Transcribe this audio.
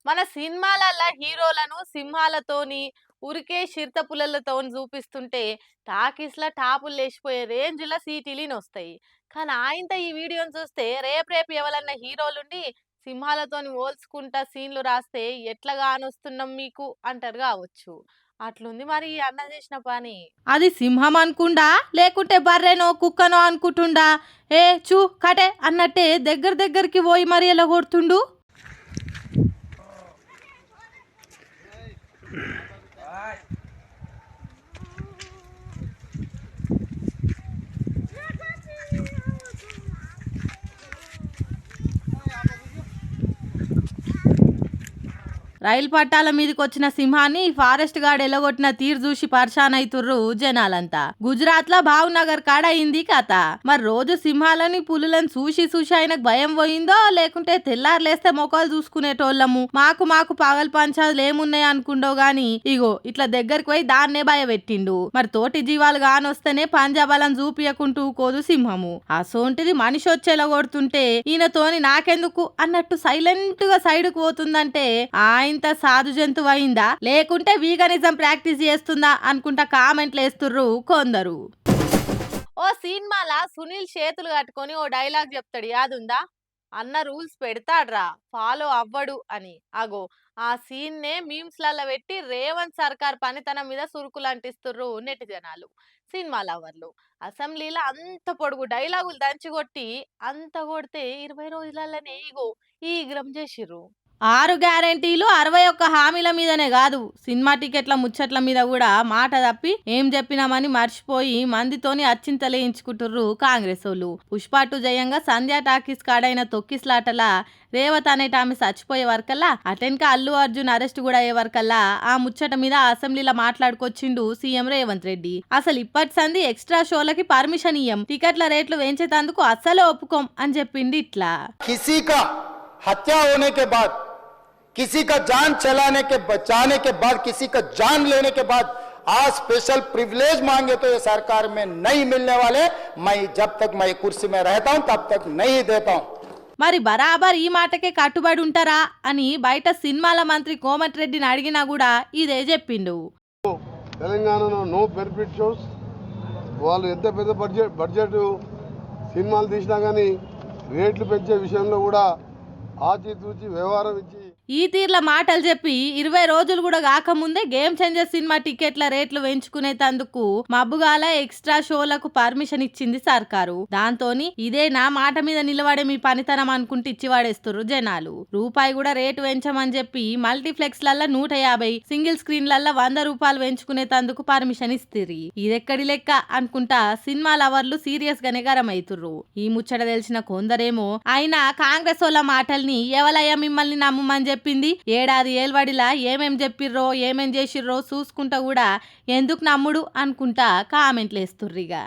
మన సినిమాలల్ల హీరోలను సింహాలతోని, ఉరికే చిరుతపులులతోని చూపిస్తుంటే టాకీస్‌ల టాపులు లేచిపోయే రేంజ్‌ల సీటీలీనొస్తాయి. కానీ ఆయింత ఈ వీడియోని చూస్తే రేపు రేపు ఎవలన్నా హీరోలుండి సింహాలతోని పోల్చుకుంటా సీన్‌లు రాస్తే ఎట్లా కానొస్తున్నాం మీకు అంటారు కావచ్చు. అట్లుంది మరి ఈ అన్న చేసిన పని. అది సింహం అనుకుండా లేకుంటే బర్రెనో కుక్కనో అనుకుంటుండా. ఏ చూ కటే అన్నట్టే దగ్గరికి పోయి మరి ఎలా కొడుతుండు. రైలు పట్టాల మీదకి వచ్చిన సింహాన్ని ఫారెస్ట్ గార్డ్ ఎలగొట్టిన తీరు చూసి పర్షాన్ అయితుర్రు జనాలంతా. గుజరాత్ లో భావనగర్ కాడ అయింది కథ. మరి రోజు సింహాలని పులులను చూసి ఆయనకు భయం పోయిందో లేకుంటే తెల్లారులేస్తే మొక్కలు చూసుకునేటోళ్ళము మాకు పగల పంచాలు ఏమున్నాయి అనుకుండో గాని ఇగో ఇట్లా దగ్గరికి పోయి దాన్నే భయపెట్టిండు. మరి తోటి జీవాలు కానొస్తేనే పంజాబలం చూపియకుంటూ కోదు సింహము. అసోంటిది మనిషి వచ్చేలా కొడుతుంటే ఈయనతోని నాకెందుకు అన్నట్టు సైలెంట్ గా సైడ్ కు పోతుందంటే ఆయన ఇంత సాధు జంతువు అయిందా లేకుంటే వీగనిజం ప్రాక్టీస్ చేస్తుందా అనుకుంటా కామెంట్లు వేస్తుర్రు కొందరు. ఓ సినిమాల సునీల్ చేతులు కట్టుకొని ఓ డైలాగ్ చెప్తాడు యాదుందా? అన్న రూల్స్ పెడతాడ్రా ఫాలో అవ్వడు అని. అగో ఆ సీన్ నే మీమ్స్ లలో పెట్టి రేవంత్ సర్కార్ పనితనం మీద సురుకులు అంటిస్తుర్రు నెటి జనాలు, సినిమా లవర్లు. అసెంబ్లీలో అంత పొడుగు డైలాగులు దంచికొట్టి అంత కొడితే 20 రోజులలోనే ఇగో ఈ గ్రం చేసిర్రు. 6 గ్యారెంటీలు 61 హామీల మీదనే కాదు సినిమా టికెట్ల ముచ్చట్ల మీద కూడా మాట తప్పి ఏం చెప్పినామని మర్చిపోయి మందితోని అచ్చింతలేయించుకుంటుర్రు కాంగ్రెస్ వాళ్ళు. పుష్పాటు జయంగా సంధ్యా టాకీస్ కాడైన తొక్కిస్లాటల రేవత్ అనేట ఆమె చచ్చిపోయే వరకల్లా అటెన్కా అల్లు అర్జున్ అరెస్ట్ కూడా అయ్యే వరకల్లా ఆ ముచ్చట మీద అసెంబ్లీలో మాట్లాడుకొచ్చిండు సీఎం రేవంత్ రెడ్డి. అసలు ఇప్పటి సంది ఎక్స్ట్రా షోలకి పర్మిషన్ ఇయ్యం, టికెట్ల రేట్లు పెంచేతందుకు అస్సలే ఒప్పుకోం అని చెప్పింది. ఇట్లా हत्या होने के बाद किसी का जान चलाने के बचाने के बाद किसी का जान लेने के बाद आज स्पेशल प्रिविलेज मांगे तो ये सरकार में नहीं मिलने वाले। मैं जब तक मैं कुर्सी में रहता हूं तब तक नहीं देता हूं. మరి బరాబర్ ఈ మాటకే కట్టుబడి ఉంటారా అని బయట సినిమాల మంత్రి కోమటిరెడ్డిని అడిగినా కూడా ఇదే చెప్పిండు. తెలంగాణలో నో బెనిఫిట్ షోస్, వాళ్ళు ఎంత పెద్ద బడ్జెట్ సినిమాలు తీసినా కానీ రేట్లు పెంచే విషయంలో కూడా ఆచితూచి వ్యవహారం ఇచ్చి ఈ తీర్ల మాటలు చెప్పి 20 రోజులు కూడా కాకముందే గేమ్ చేంజర్ సినిమా టికెట్ల రేట్లు పెంచుకునేందుకు మబ్బుగాల ఎక్స్ట్రా షోలకు పర్మిషన్ ఇచ్చింది సర్కారు. దాంతోని ఇదే నా మాట మీద నిలబడే మీ పనితనం అనుకుంటూ ఇచ్చి వాడేస్తుర్రు జనాలు. రూపాయి కూడా రేటు పెంచమని చెప్పి మల్టీప్లెక్స్ లల్లా 150, సింగిల్ స్క్రీన్ లల్లా 100 రూపాయలు పెంచుకునేందుకు పర్మిషన్ ఇస్తుంది. ఇదెక్కడి లెక్క అనుకుంటా సినిమా లవర్లు సీరియస్ గానే గరమైతుర్రు. ఈ ముచ్చట తెలిసిన కొందరేమో అయినా కాంగ్రెస్ వాళ్ళ మాటల్ని ఎవలయ్యా మిమ్మల్ని నమ్మమని చెప్పింది, ఏడాది ఏల్వడిలా ఏమేం చెప్పిర్రో ఏమేం చేసిర్రో చూసుకుంటా కూడా ఎందుకు నమ్ముడు అనుకుంటా కామెంట్లు వేస్తుర్రిగా.